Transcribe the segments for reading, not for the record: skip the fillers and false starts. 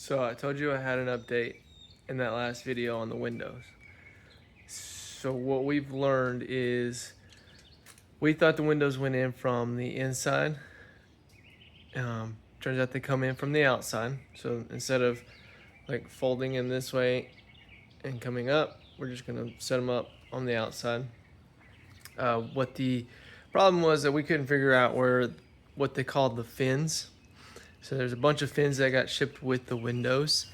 So I told you I had an update in that last video on the windows. So what we've learned is we thought the windows went in from the inside. Turns out they come in from the outside. So instead of like folding in this way and coming up, we're just gonna set them up on the outside. What the problem was that we couldn't figure out where what they called the fins. So there's a bunch of fins that got shipped with the windows.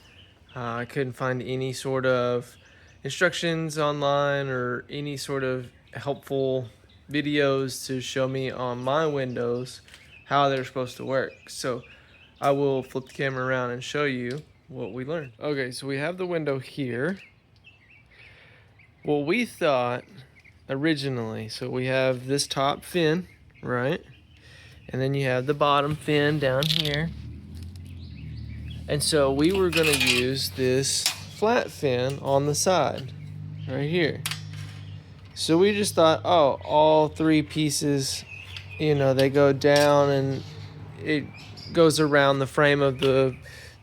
I couldn't find any sort of instructions online or any sort of helpful videos to show me on my windows how they're supposed to work. So I will flip the camera around and show you what we learned. Okay, so we have the window here. What we thought originally, so we have this top fin, right? And then you have the bottom fin down here. And so we were gonna use this flat fin on the side, right here. So we just thought, oh, all three pieces, they go down and it goes around the frame of the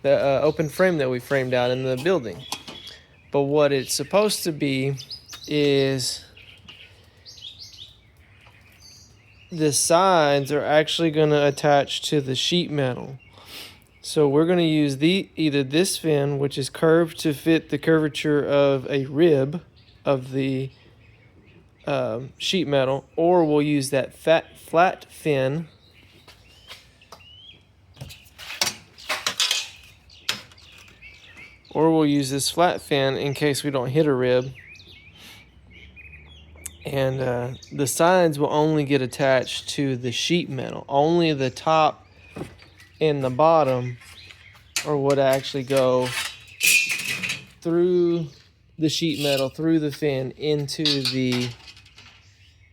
open frame that we framed out in the building. But what it's supposed to be is the sides are actually gonna attach to the sheet metal. So we're going to use either this fin, which is curved to fit the curvature of a rib of the sheet metal, or we'll use that flat fin this flat fin in case we don't hit a rib. And the sides will only get attached to the sheet metal. Only the top and the bottom or would actually go through the sheet metal, through the fin, into the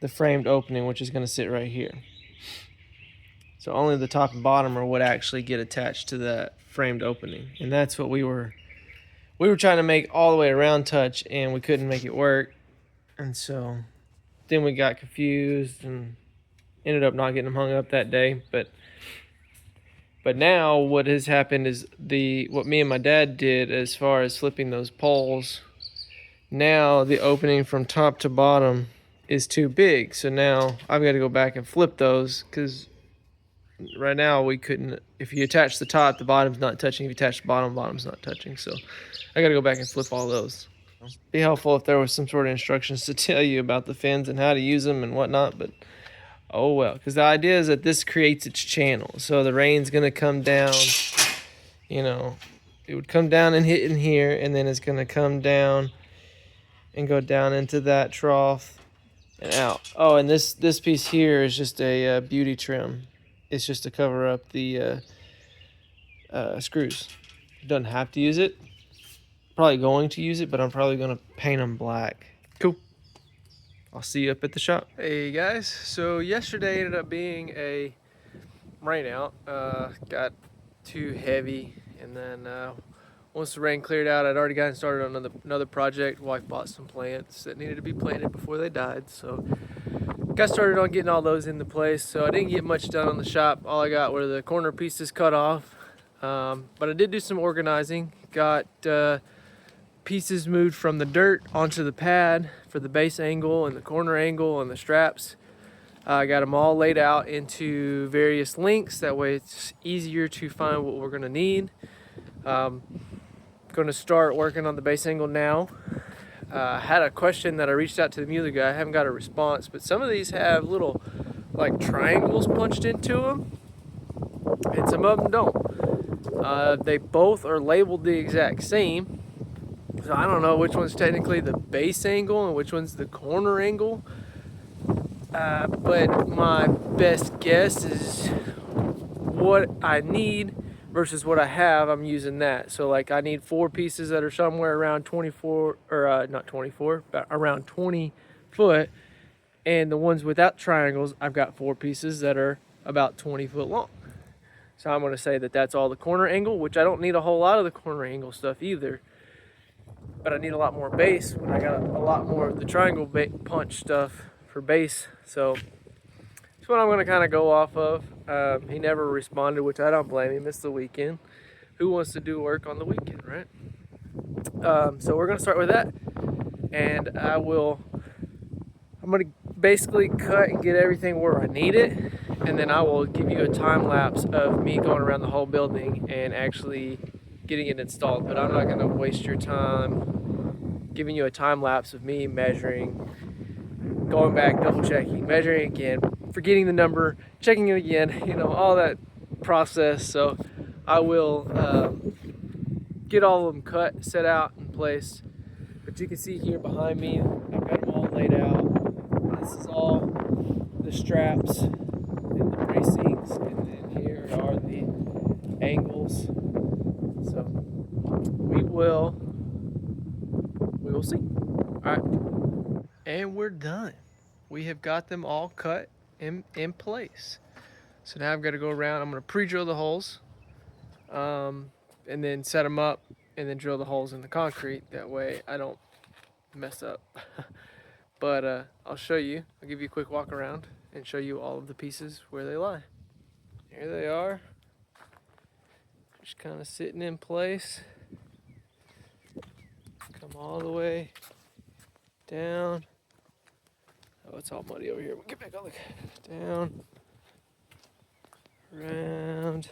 framed opening, which is going to sit right here. So only the top and bottom are what actually get attached to that framed opening. And that's what we were trying to make all the way around touch, and we couldn't make it work. And so then we got confused and ended up not getting them hung up that day. But now what has happened is what me and my dad did as far as flipping those poles, now the opening from top to bottom is too big. So now I've got to go back and flip those, because right now we couldn't, if you attach the top, the bottom's not touching. If you attach the bottom, bottom's not touching. So I got to go back and flip all those. Be helpful if there was some sort of instructions to tell you about the fins and how to use them and whatnot, but oh well, because the idea is that this creates its channel. So the rain's going to come down, it would come down and hit in here, and then it's going to come down and go down into that trough and out. Oh, and this piece here is just a beauty trim. It's just to cover up the screws. Doesn't have to use it. Probably going to use it, but I'm probably going to paint them black. Cool. I'll see you up at the shop. Hey guys, so yesterday ended up being a rain out. Got too heavy, and then once the rain cleared out, I'd already gotten started on another project. Wife bought some plants that needed to be planted before they died, so got started on getting all those into place. So I didn't get much done on the shop. All I got were the corner pieces cut off, but I did do some organizing. Got pieces moved from the dirt onto the pad for the base angle and the corner angle and the straps. I got them all laid out into various links. That way it's easier to find what we're going to need. Going to start working on the base angle now. I had a question that I reached out to the Mueller guy. I haven't got a response, but some of these have little like triangles punched into them, and some of them don't. They both are labeled the exact same. So I don't know which one's technically the base angle and which one's the corner angle. But my best guess is what I need versus what I have. I'm using that. So like I need 4 pieces that are somewhere around 24, or not 24, but around 20 foot. And the ones without triangles, I've got 4 pieces that are about 20 foot long. So I'm going to say that that's all the corner angle, which I don't need a whole lot of the corner angle stuff either. But I need a lot more base when I got a lot more of the triangle punch stuff for base. So that's what I'm going to kind of go off of. He never responded, which I don't blame him. It's the weekend. If who wants to do work on the weekend, right? So we're gonna start with that, and I'm gonna basically cut and get everything where I need it, and then I will give you a time lapse of me going around the whole building and actually getting it installed. But I'm not gonna waste your time giving you a time lapse of me measuring, going back, double checking, measuring again, forgetting the number, checking it again, you know, all that process. So I will get all of them cut, set out in place. But you can see here behind me, I've got them all laid out. This is all the straps and the bracings, and then here are the angles. So we will see. All right, and we're done. We have got them all cut in place. So now I've got to go around. I'm going to pre-drill the holes, and then set them up, and then drill the holes in the concrete. That way I don't mess up. But I'll show you. I'll give you a quick walk around and show you all of the pieces where they lie. Here they are, just kind of sitting in place. Come all the way down. Oh, it's all muddy over here. We'll get back on the down, around.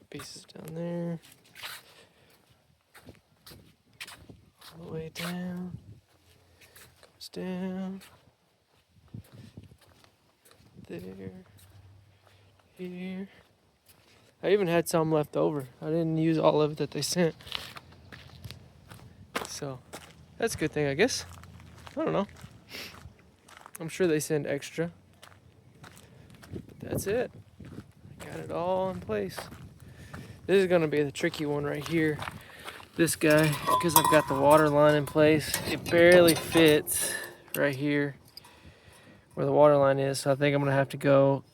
Pieces down there. All the way down. Comes down. There. Here. I even had some left over. I didn't use all of it that they sent. So that's a good thing, I guess. I don't know. I'm sure they send extra. But that's it. Got it all in place. This is gonna be the tricky one right here. This guy, because I've got the water line in place, it barely fits right here where the water line is. So I think I'm gonna have to go,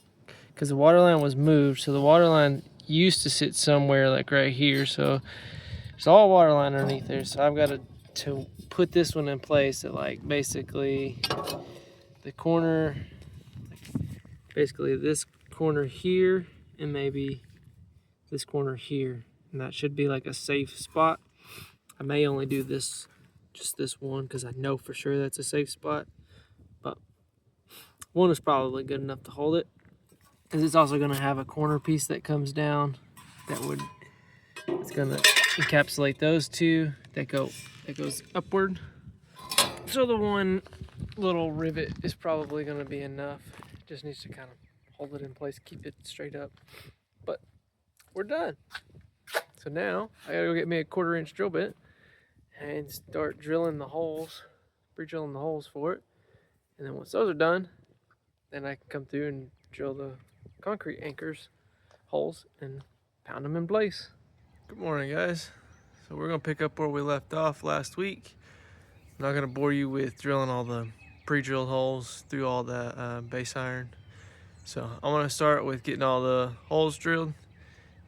because the water line was moved. So the water line used to sit somewhere like right here. So there's all water line underneath there. So I've got to put this one in place at like basically the corner, basically this corner here, and maybe this corner here, and that should be like a safe spot. I may only do this, just this one, because I know for sure that's a safe spot, but one is probably good enough to hold it, because it's also going to have a corner piece that comes down it's going to encapsulate those two that goes upward. So the one little rivet is probably going to be enough. It just needs to kind of hold it in place, keep it straight up. But we're done. So now I gotta go get me a 1/4 inch drill bit and start drilling the holes, pre-drilling the holes for it. And then once those are done, then I can come through and drill the concrete anchors, holes, and pound them in place. Good morning, guys. So we're gonna pick up where we left off last week. I'm not gonna bore you with drilling all the pre-drilled holes through all the base iron. So I'm gonna start with getting all the holes drilled,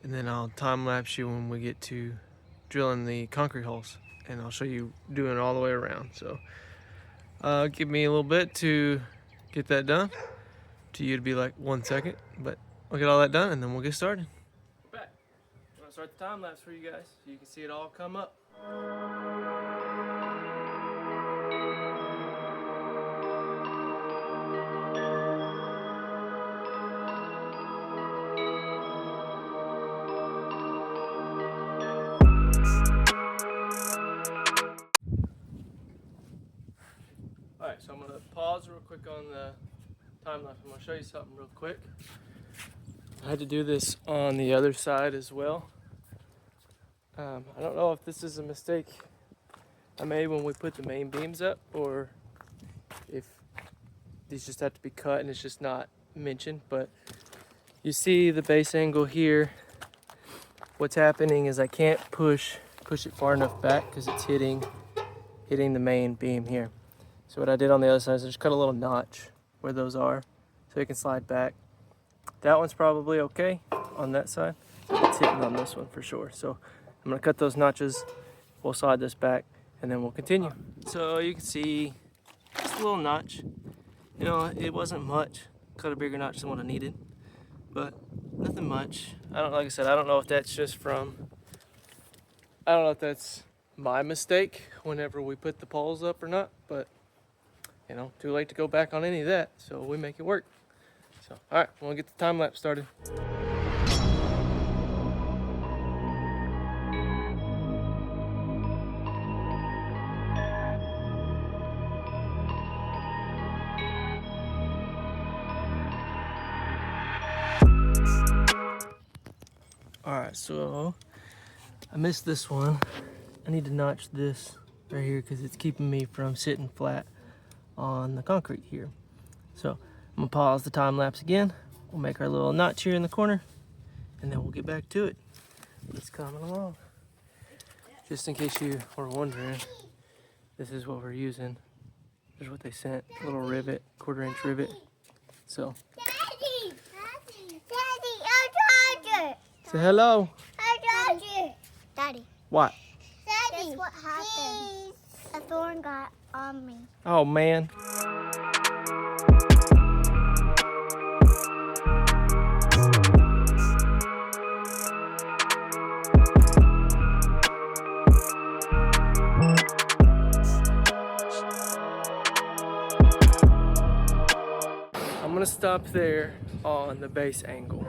and then I'll time lapse you when we get to drilling the concrete holes, and I'll show you doing it all the way around. So give me a little bit to get that done. To you to be like 1 second, but I'll get all that done and then we'll get started. We're back. I'm gonna start the time lapse for you guys so you can see it all come up. Alright, so I'm going to pause real quick on the time lapse. I'm going to show you something real quick. I had to do this on the other side as well. I don't know if this is a mistake I made when we put the main beams up, or if these just have to be cut and it's just not mentioned, but you see the base angle here. What's happening is I can't push it far enough back because it's hitting the main beam here. So what I did on the other side is I just cut a little notch where those are so it can slide back. That one's probably okay on that side. It's hitting on this one for sure. So I'm gonna cut those notches, we'll slide this back, and then we'll continue. So you can see just a little notch. You know, it wasn't much. Cut a bigger notch than what I needed. but nothing much. Like I said, I don't know if that's just I don't know if that's my mistake whenever we put the poles up or not, but you know, too late to go back on any of that, so we make it work. So, all right, we'll get the time lapse started. All right, so I missed this one. I need to notch this right here because it's keeping me from sitting flat on the concrete here. So I'm gonna pause the time lapse again. We'll make our little notch here in the corner and then we'll get back to it. It's coming along. Just in case you were wondering, this is what we're using. Here's what they sent, a little rivet, 1/4-inch rivet. So. Daddy! Daddy, Daddy, Say hello. hi, Daddy. Daddy. What? Daddy. Guess what happened? A thorn got on me. Oh man. I'm gonna stop there on the base angle.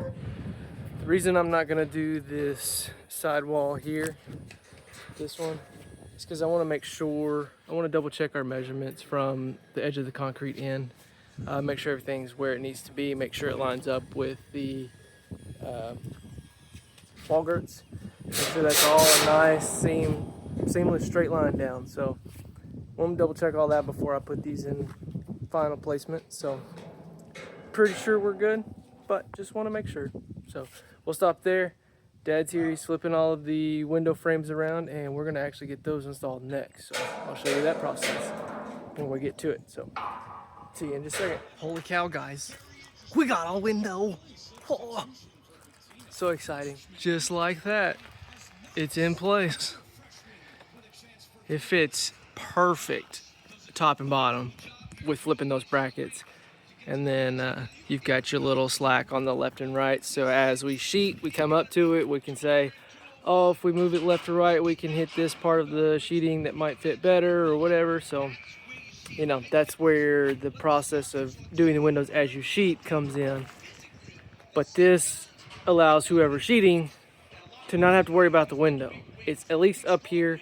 The reason I'm not gonna do this side wall here, this one, is because I want to make sure, I want to double check our measurements from the edge of the concrete in, make sure everything's where it needs to be, make sure it lines up with the wall girts, make sure that's all a nice seamless straight line down. So I want to double check all that before I put these in final placement. So pretty sure we're good, but just want to make sure. So we'll stop there. Dad's here, he's flipping all of the window frames around and we're gonna actually get those installed next. So I'll show you that process when we get to it. So see you in just a second. Holy cow, guys. We got a window. Oh, so exciting. Just like that, it's in place. It fits perfect top and bottom with flipping those brackets. And then you've got your little slack on the left and right. So as we sheet, we come up to it, we can say, oh, if we move it left or right, we can hit this part of the sheeting that might fit better or whatever. So, you know, that's where the process of doing the windows as you sheet comes in. But this allows whoever's sheeting to not have to worry about the window. It's at least up here,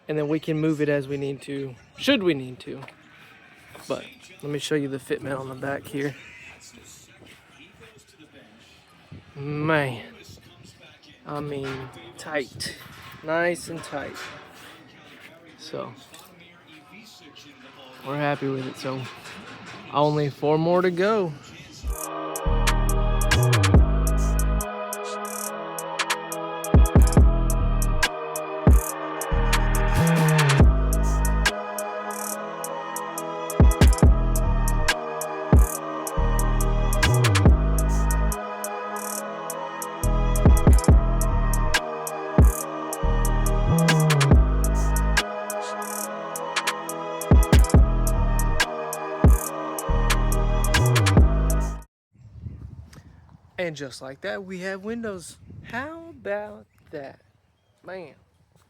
and then we can move it as we need to, should we need to. But let me show you the fitment on the back here. Man, I mean, tight, nice and tight. So we're happy with it. So only 4 more to go. And just like that, we have windows. How about that? Bam,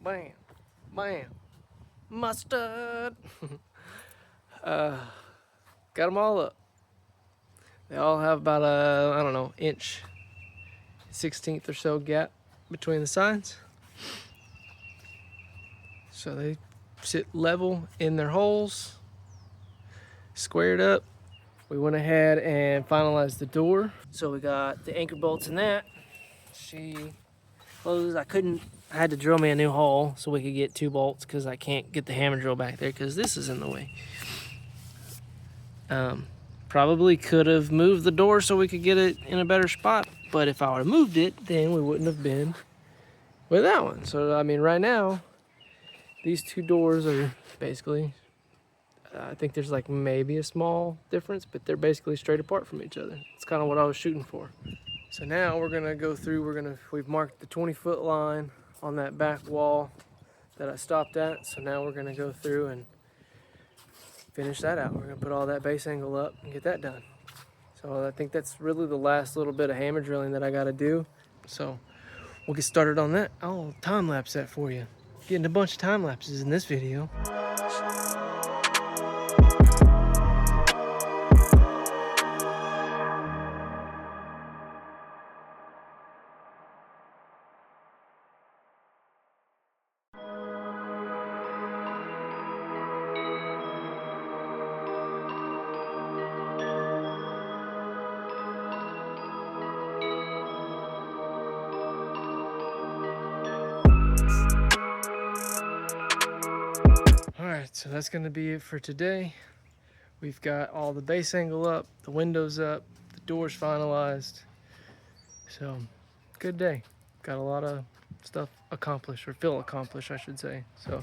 bam, bam. Mustard. Got them all up. They all have about a, I don't know, inch, 1/16 or so gap between the sides. So they sit level in their holes, squared up. We went ahead and finalized the door. So we got the anchor bolts in that. She closed. I had to drill me a new hole so we could get 2 bolts because I can't get the hammer drill back there because this is in the way. Probably could have moved the door so we could get it in a better spot, but if I would have moved it, then we wouldn't have been with that one. So I mean, right now, these 2 doors are basically, I think there's like maybe a small difference, but they're basically straight apart from each other. It's kind of what I was shooting for. So now we're gonna go through, we've marked the 20-foot line on that back wall that I stopped at. So now we're gonna go through and finish that out. We're gonna put all that base angle up and get that done. So So I think that's really the last little bit of hammer drilling that I got to do. So we'll get started on that. I'll time lapse that for you. Getting a bunch of time lapses in this video. Alright, so that's going to be it for today. We've got all the base angle up, the windows up, the doors finalized. So, good day. Got a lot of stuff accomplished, or feel accomplished, I should say. So,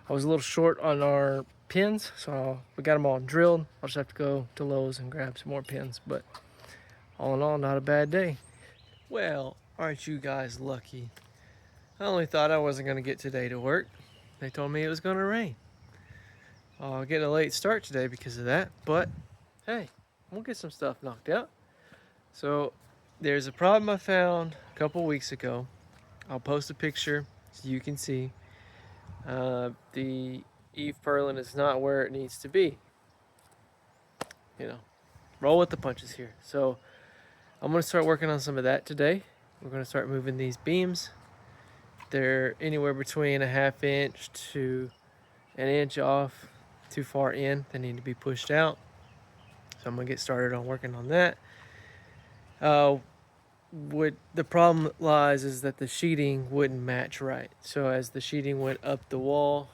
I was a little short on our pins, so we got them all drilled. I'll just have to go to Lowe's and grab some more pins, but all in all, not a bad day. Well, aren't you guys lucky? I only thought I wasn't going to get today to work. They told me it was going to rain. I'll get a late start today because of that, but hey, we'll get some stuff knocked out. So there's a problem I found a couple weeks ago. I'll post a picture so you can see. The eave purlin is not where it needs to be. You know, roll with the punches here. So I'm going to start working on some of that today. We're going to start moving these beams. They're anywhere between a 1/2 inch to an inch off. Too far in, they need to be pushed out. So I'm gonna get started on working on that. What the problem lies is that the sheeting wouldn't match right. So as the sheeting went up the wall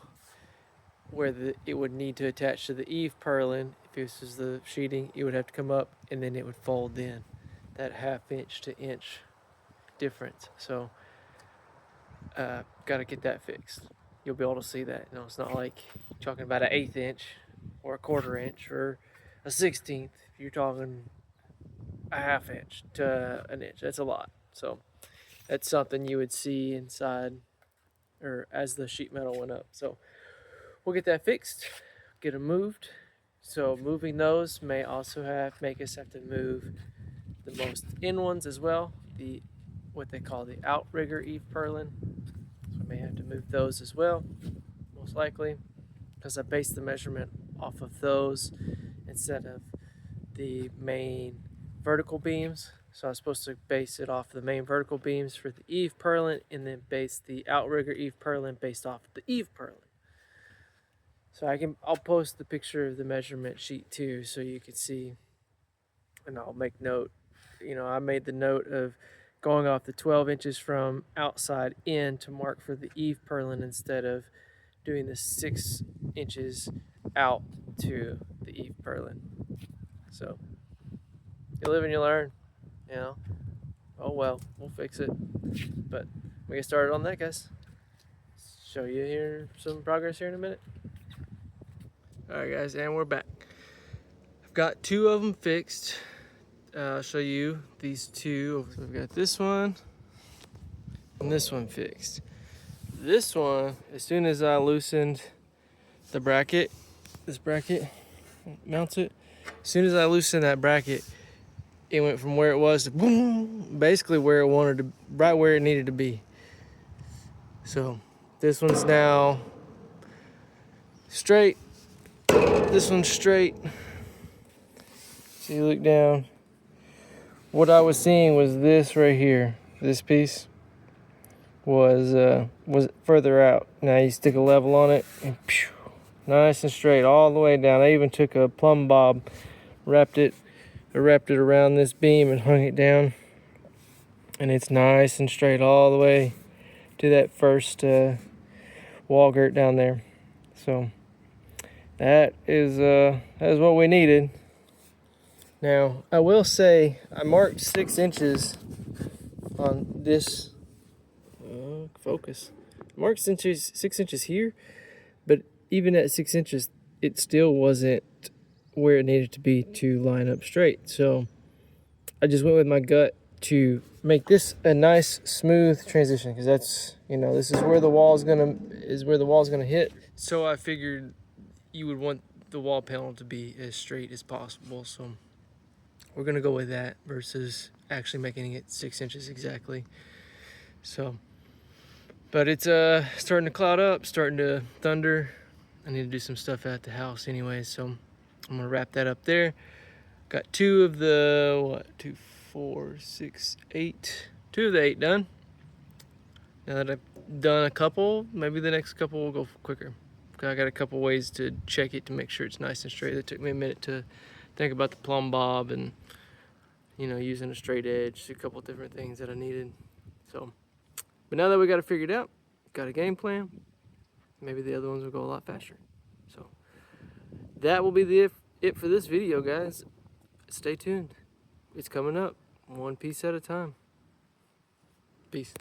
where it would need to attach to the eave purlin, if this is the sheeting, it would have to come up and then it would fold in. That 1/2 inch to inch difference. So gotta get that fixed. You'll be able to see that. You know, it's not like you're talking about an 1/8 inch or a 1/4 inch or a 1/16. You're talking a 1/2 inch to an inch. That's a lot. So that's something you would see inside or as the sheet metal went up. So we'll get that fixed, get them moved. So moving those may also make us have to move the most in ones as well. What they call the outrigger eave purlin. May have to move those as well, most likely, because I based the measurement off of those instead of the main vertical beams. So I was supposed to base it off the main vertical beams for the eave purlin and then base the outrigger eave purlin based off the eave purlin. So I'll post the picture of the measurement sheet too so you can see, and I'll make note. You know, I made the note of going off the 12 inches from outside in to mark for the eave purlin instead of doing the 6 inches out to the eave purlin. So you live and you learn, you know. Oh well, we'll fix it. But we get started on that, guys. Show you here some progress here in a minute. All right, guys, and we're back. I've got 2 of them fixed. I'll show you these 2. So we've got this one and this one fixed. This one, as soon as I loosened the bracket, this bracket mounts it. As soon as I loosened that bracket, it went from where it was to boom, basically where it wanted to, right where it needed to be. So this one's now straight. This one's straight. So you look down. What I was seeing was this right here. This piece was further out. Now you stick a level on it, and pew, nice and straight all the way down. I even took a plumb bob, wrapped it around this beam and hung it down, and it's nice and straight all the way to that first wall girt down there. So that is what we needed. Now, I will say I marked 6 inches on this focus. I marked 6 inches here, but even at 6 inches, it still wasn't where it needed to be to line up straight. So I just went with my gut to make this a nice smooth transition, because that's, you know, this is where the wall's gonna hit. So I figured you would want the wall panel to be as straight as possible. So we're gonna go with that versus actually making it 6 inches exactly. So, but it's starting to cloud up, starting to thunder. I need to do some stuff at the house anyway, so I'm gonna wrap that up there. Got 2 of the 2, 4, 6, 8. 2 of the 8 done. Now that I've done a couple, maybe the next couple will go quicker. I got a couple ways to check it to make sure it's nice and straight. It took me a minute to think about the plumb bob and, you know, using a straight edge, a couple different things that I needed. So, but now that we got it figured out, got a game plan, maybe the other ones will go a lot faster. So that will be it for this video, guys. Stay tuned. It's coming up, one piece at a time. Peace.